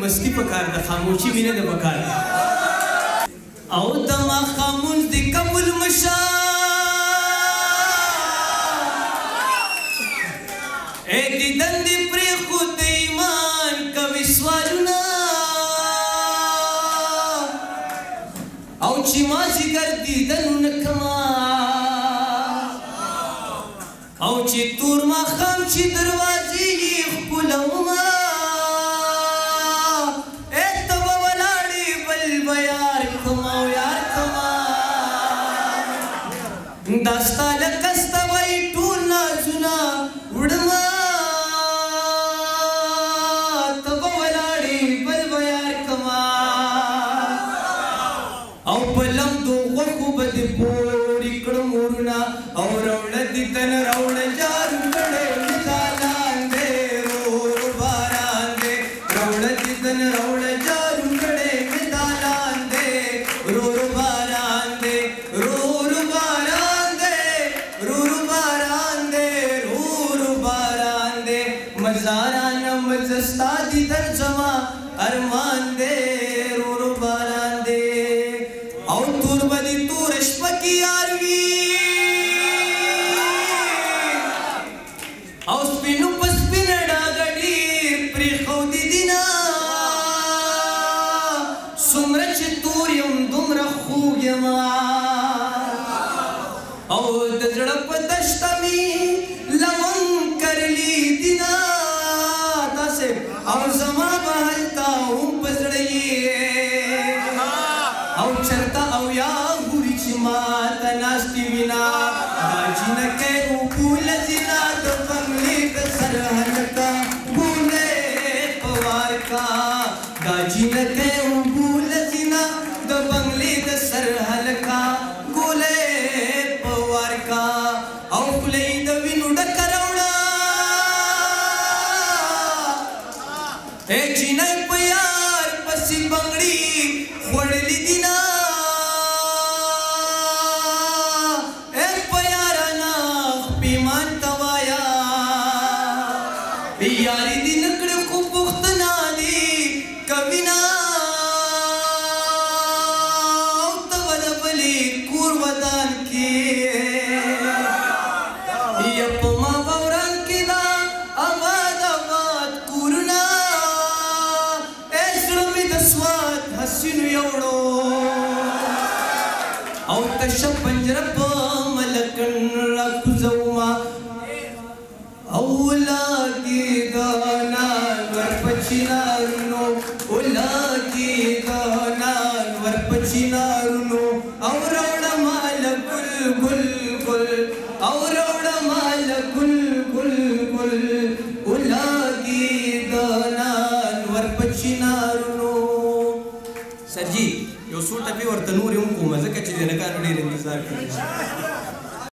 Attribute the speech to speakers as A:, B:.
A: مستی پکار ده خاموشي مینه ده پکار او دما خاموش دی قبول مشا اے دیدن دی پری خود ایمان کوي سوالونه او چې ما ذکر دیدن نکما او چې تور ما خام چې دروازې خپلوما داستا لکستا وای ټول نازونه وړما تب ولاړې بل بیار کما او پلم دو غوښو به دې پوړې کړم ورونه او راوړه دې تن راوړه جار کړې مثالان دې رور باران دې راوړه دې تن راوړه جار کړې مثالان دې رور باران دې رور مزاران مزستا دی در زما ارمان دے رورو باران دے او تور بدی تور شپکی آروی او سپینو پسپین ڈاگڑی پری خودی دینا سمرچ تور یم دمر خوب یما او دزڑپ دشتمی لون کرلی دینا او زما بهلتا هم پزړی او چرتا او یا ګوري چې ما ته ناشتي وینا دا جنکه او بول زینا د بنگلې د سر هلکا بولې پوار کا دا جنکه او بول زینا د بنگلې د سر هلکا ګولې پوار کا او خلې د وینو ډکراوړه اے جنای په یار پسې بنګړي خوړلې دینا اے په یارانا پیمان توایا یاري دې نکړې خو پختنا دي کوینا تو ولبلې کور ودان کې یا په ما باوران کې دا آباد آباد کورنا حسینو یوړو او تش پنجره په ملکن را کوزوما او لاګي غانا ورپچینارونو او لاګي غانا ورپچینارونو او روړه مال ګل ګل ګل او روړه مال ګل ګل ګل او لاګي غانا ورپچینارونو سر جی یو څو ټپې ورته نورې هم کومه ځکه چې د نکانو ډېر انتظار کوي